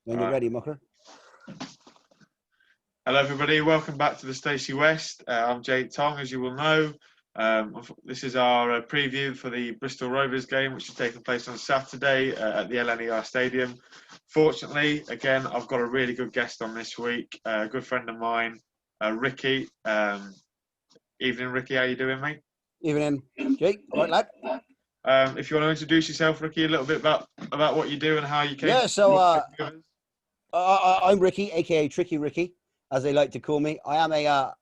When you're ready, Mucker. Hello, everybody. Welcome back to the Stacey West. I'm Jake Tonge, as you will know. This is our preview for the Bristol Rovers game, which is taking place on Saturday at the LNER Stadium. Fortunately, again, I've got a really good guest on this week, a good friend of mine, Riki. Evening, Riki. How you doing, mate? Evening, Jake. All right, lad. If you want to introduce yourself, Riki, a little bit about what you do and how you came. Yeah, so I'm Riki, aka Tricky Riki, as they like to call me. I am a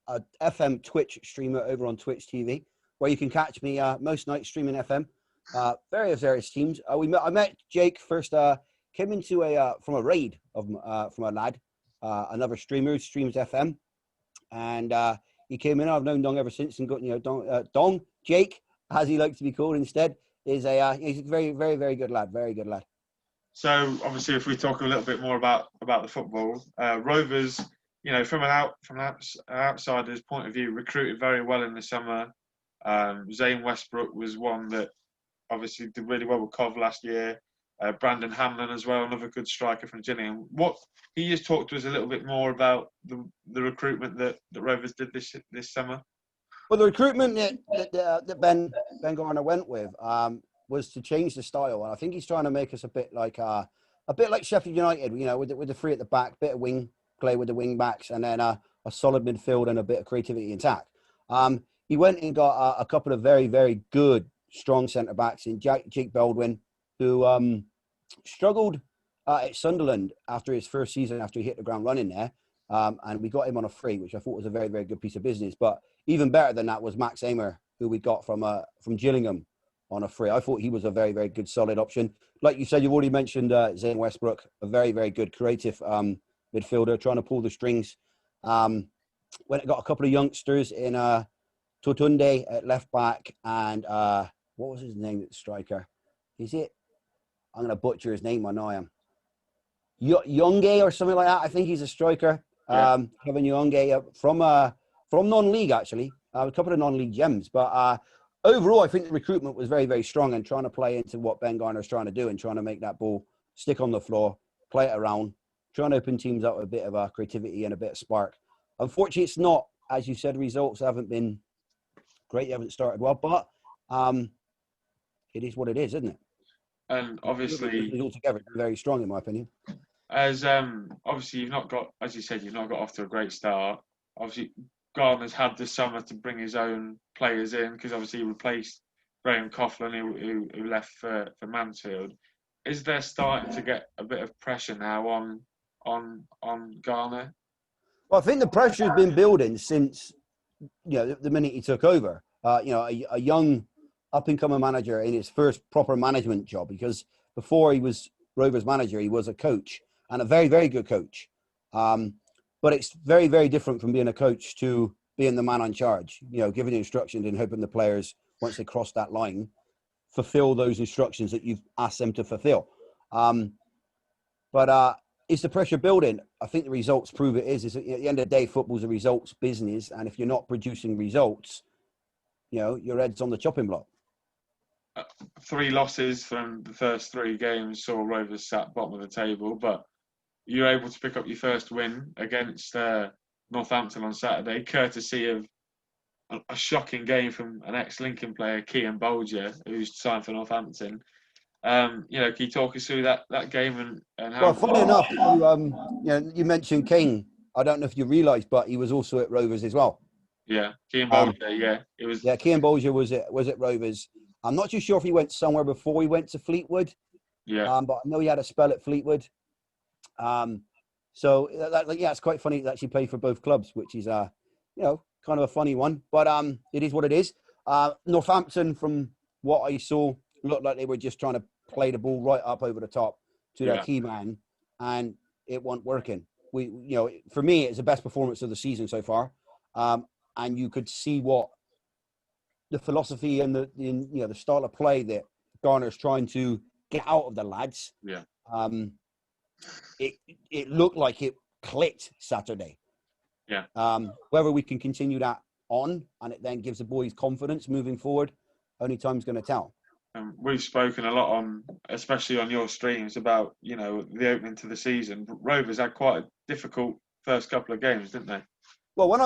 FM Twitch streamer over on Twitch TV, where you can catch me most nights streaming FM, various teams. I met Jake first. Came into from a raid from a lad, another streamer who streams FM, and he came in. I've known Dong ever since, and got Dong Jake, as he likes to be called instead, is he's a very good lad, very good lad. So obviously, if we talk a little bit more about the football, Rovers, from an outsider's point of view, recruited very well in the summer. Zane Westbrook was one that obviously did really well with Cov last year. Brandon Hamlin as well, another good striker from Gillingham. What he just talked to us a little bit more about the recruitment that Rovers did this summer. Well, the recruitment that Ben Garner went with was to change the style, and I think he's trying to make us a bit like Sheffield United, with the three at the back, bit of wing play with the wing backs, and then a solid midfield and a bit of creativity and attack. He went and got a couple of very good, strong centre backs in Jake Baldwin, who struggled at Sunderland after his first season, after he hit the ground running there, and we got him on a free, which I thought was a very good piece of business. But even better than that was Max Amer, who we got from Gillingham on a free. I thought he was a very good, solid option. Like you said, you've already mentioned Zane Westbrook, a very good, creative midfielder, trying to pull the strings. When it got a couple of youngsters in Tonge at left back, and what was his name, the striker? Is it? I'm going to butcher his name. I know I am. Yonge or something like that. I think he's a striker. Yeah. Kevin Yonge from non-league, actually. A couple of non-league gems. But overall, I think the recruitment was very strong and trying to play into what Ben Garner's trying to do and trying to make that ball stick on the floor, play it around, trying to open teams up with a bit of creativity and a bit of spark. Unfortunately, it's not, as you said, results haven't been great. They haven't started well, but it is what it is, isn't it? And obviously, altogether very strong, in my opinion. As obviously you've not got off to a great start. Obviously, Gardner's had this summer to bring his own players in, because obviously he replaced Graham Coughlin, who left for Mansfield. Is there starting to get a bit of pressure now on Garner? Well, I think the pressure has been building since the minute he took over. A young up-and-coming manager in his first proper management job, because before he was Rovers manager, he was a coach, and a very good coach. But it's very different from being a coach to being the man in charge, giving instructions and hoping the players, once they cross that line, fulfill those instructions that you've asked them to fulfill. But is the pressure building? I think the results prove it is. At the end of the day, football's a results business, and if you're not producing results, your head's on the chopping block. 3 losses from the first 3 games saw Rovers sat bottom of the table, but you were able to pick up your first win against Northampton on Saturday, courtesy of a shocking game from an ex-Lincoln player, Kean Bolger, who's signed for Northampton. Can you talk us through that game and how? Well, funny enough, you mentioned Kean. I don't know if you realised, but he was also at Rovers as well. Yeah, Kean Bolger. Yeah, it was. Yeah, Kean Bolger was at Rovers. I'm not too sure if he went somewhere before he went to Fleetwood. Yeah. But I know he had a spell at Fleetwood. So it's quite funny to actually play for both clubs, which is kind of a funny one. But it is what it is. Northampton, from what I saw, looked like they were just trying to play the ball right up over the top to their key man, and it wasn't working. For me, it's the best performance of the season so far, and you could see what the philosophy and the style of play that Garner's trying to get out of the lads. Yeah. It looked like it clicked Saturday. Yeah. Whether we can continue that on, and it then gives the boys confidence moving forward, only time's going to tell. we've spoken a lot on, especially on your streams, about the opening to the season. Rovers had quite a difficult first couple of games, didn't they? Well, when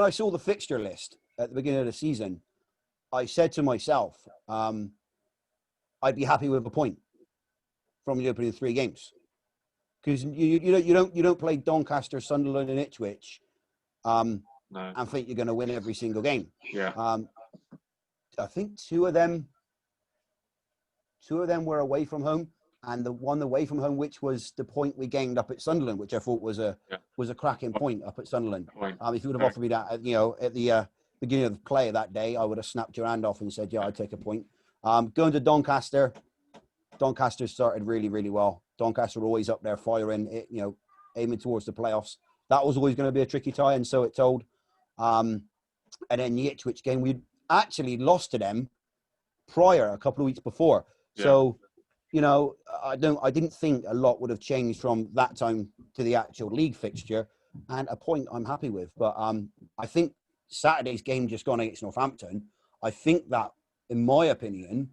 I saw the fixture list at the beginning of the season, I said to myself, I'd be happy with a point from the opening 3 games, because you don't play Doncaster, Sunderland, and Ipswich, No. and think you're going to win every single game. Yeah. I think two of them were away from home, and the one away from home, which was the point we gained up at Sunderland, which I thought was a cracking point up at Sunderland. If you would have offered me that, at the beginning of the play of that day, I would have snapped your hand off and said, yeah, I'd take a point. Going to Doncaster started really, really well. Doncaster were always up there firing, aiming towards the playoffs. That was always going to be a tricky tie, and so it told. And then the Ipswich game, we actually lost to them prior, a couple of weeks before. Yeah. So, I didn't think a lot would have changed from that time to the actual league fixture, and a point I'm happy with. But I think Saturday's game just gone against Northampton, I think that, in my opinion,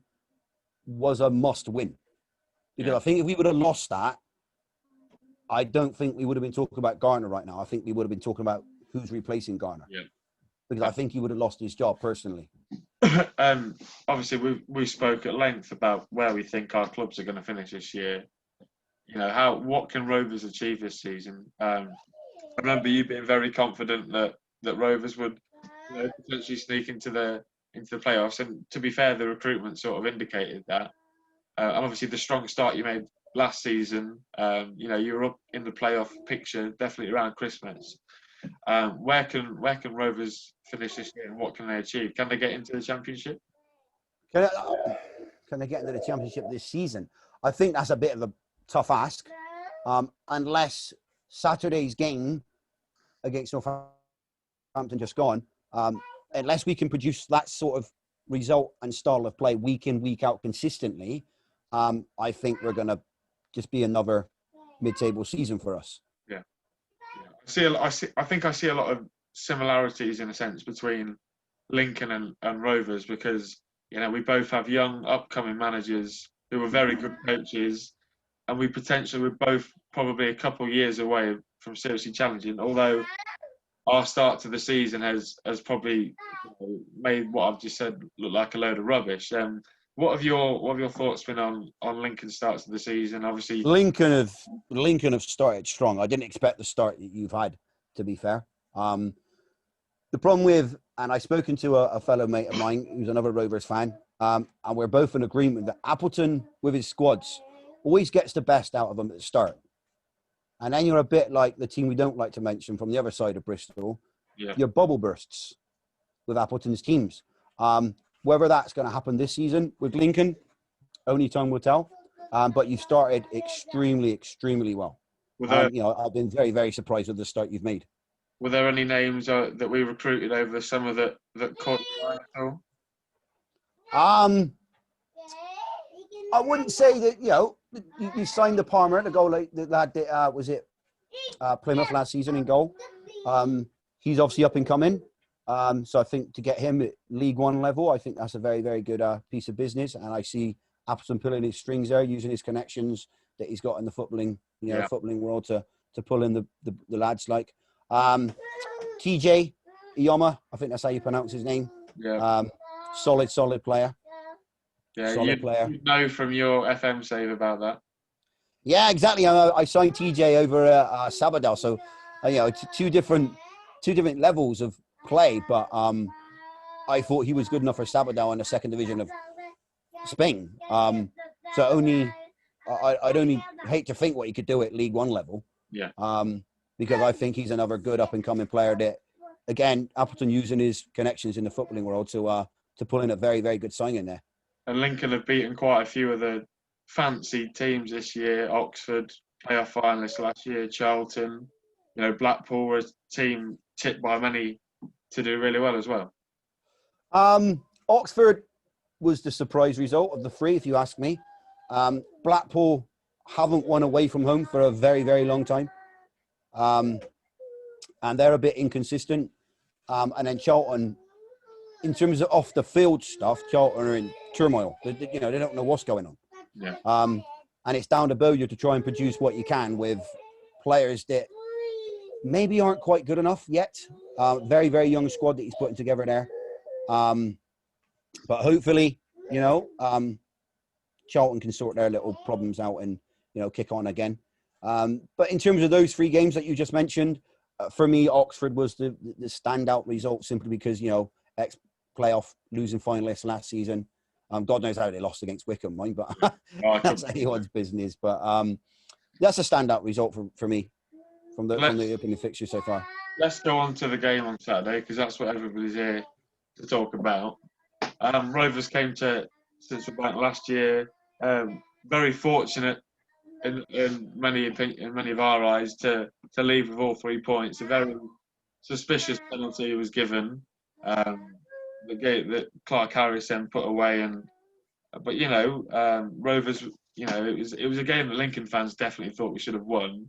was a must win. Because I think if we would have lost that, I don't think we would have been talking about Garner right now. I think we would have been talking about who's replacing Garner. Yeah. Because I think he would have lost his job personally. Obviously, we spoke at length about where we think our clubs are going to finish this year. What can Rovers achieve this season? I remember you being very confident that Rovers would potentially sneak into the playoffs. And to be fair, the recruitment sort of indicated that. And obviously, the strong start you made last season, you were up in the playoff picture definitely around Christmas. Where can Rovers finish this year, and what can they achieve? Can they get into the Championship? Can they get into the Championship this season? I think that's a bit of a tough ask, unless Saturday's game against Northampton just gone, unless we can produce that sort of result and style of play week in, week out consistently, I think we're going to just be another mid-table season for us. Yeah. I think I see a lot of similarities in a sense between Lincoln and Rovers, because we both have young upcoming managers who are very good coaches, and we're both probably a couple of years away from seriously challenging. Although our start to the season has probably made what I've just said look like a load of rubbish. What have your thoughts been on Lincoln's starts to the season? Obviously, Lincoln have started strong. I didn't expect the start that you've had, to be fair. The problem with, and I've spoken to a fellow mate of mine who's another Rovers fan, and we're both in agreement that Appleton, with his squads, always gets the best out of them at the start. And then you're a bit like the team we don't like to mention from the other side of Bristol. Yeah. Your bubble bursts with Appleton's teams. Whether that's going to happen this season with Lincoln, only time will tell. But you've started extremely, extremely well. I've been very, very surprised with the start you've made. Were there any names that we recruited over the summer that caught your eye at all? I wouldn't say that, you signed the Palmer, the goal, the lad that was it Plymouth last season in goal. He's obviously up and coming. So I think to get him at League One level, I think that's a very, very good piece of business. And I see Appleton pulling his strings there, using his connections that he's got in the footballing, footballing world to pull in the lads like TJ Ioma. I think that's how you pronounce his name. Yeah. Solid player. Yeah, solid player. You know from your FM save about that. Yeah, exactly. I signed TJ over Sabadell, so it's two different levels of play, but I thought he was good enough for Sabadell in the second division of Spain. So I'd only hate to think what he could do at League One level. Yeah. Because I think he's another good up and coming player that, again, Appleton using his connections in the footballing world to pull in a very, very good signing there. And Lincoln have beaten quite a few of the fancy teams this year. Oxford, playoff finalists last year. Charlton, Blackpool were a team tipped by many to do really well as well. Oxford was the surprise result of the 3, if you ask me. Blackpool haven't won away from home for a very, very long time. And they're a bit inconsistent. And then Charlton, in terms of off the field stuff, Charlton are in turmoil. They don't know what's going on. Yeah. And it's down to Bowyer to try and produce what you can with players that maybe aren't quite good enough yet. Very, very young squad that he's putting together there. But hopefully, Charlton can sort their little problems out and, kick on again. But in terms of those 3 games that you just mentioned, for me, Oxford was the standout result simply because, ex-playoff losing finalists last season. God knows how they lost against Wycombe, mind, but that's anyone's business. But that's a standout result for me from the opening fixture so far. Let's go on to the game on Saturday because that's what everybody's here to talk about. Rovers came to Central Bank last year, very fortunate in many of our eyes to leave with all 3 points. A very suspicious penalty was given. The gate that Clark Harris then put away, but Rovers, it was a game that Lincoln fans definitely thought we should have won.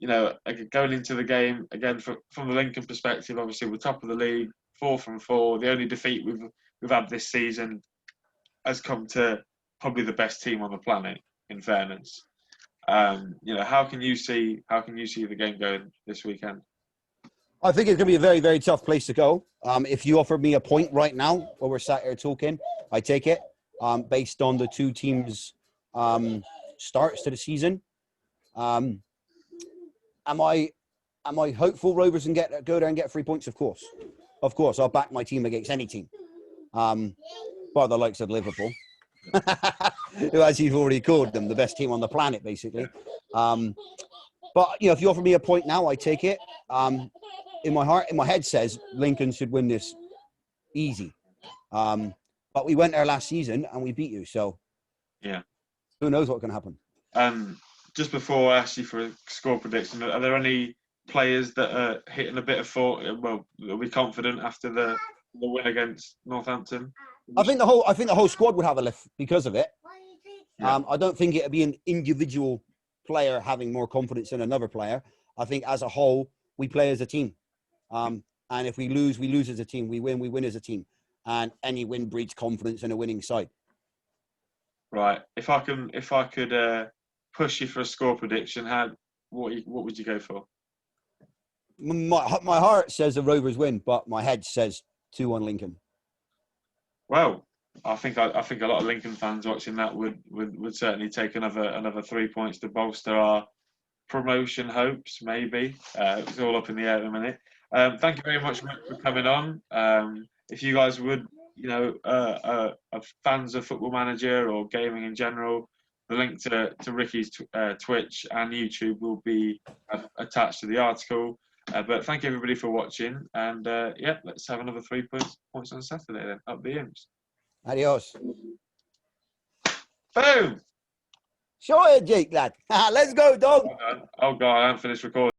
Going into the game again from the Lincoln perspective, obviously we're top of the league, 4 from 4. The only defeat we've had this season has come to probably the best team on the planet. In fairness, how can you see the game going this weekend? I think it's going to be a very, very tough place to go. If you offered me a point right now while we're sat here talking, I take it based on the 2 teams' starts to the season. Am I hopeful Rovers can go there and get 3 points? Of course. I'll back my team against any team, by the likes of Liverpool, who, as you've already called them, the best team on the planet, basically. But if you offer me a point now, I take it. In my head says Lincoln should win this easy. But we went there last season and we beat you, so yeah, who knows what can happen. Just before I ask you for a score prediction, are there any players that are hitting a bit of form? Well, are we confident after the win against Northampton? I think the whole squad would have a lift because of it. Yeah. I don't think it'd be an individual player having more confidence than another player. I think as a whole, we play as a team. And if we lose as a team. We win as a team. And any win breeds confidence in a winning side. Right. If I could push you for a score prediction, what would you go for? My heart says the Rovers win, but my head says 2-1 Lincoln. Well, I think a lot of Lincoln fans watching that would certainly take another 3 points to bolster our promotion hopes. Maybe it's all up in the air at the minute. Thank you very much for coming on. If you guys would, are fans of Football Manager or gaming in general, the link to Riki's Twitch and YouTube will be attached to the article. But thank you everybody for watching, and let's have another 3 points on Saturday then. Up the Imps. Adios. Boom. Show it, Jake, lad. Let's go, dog. Oh God, I haven't finished recording.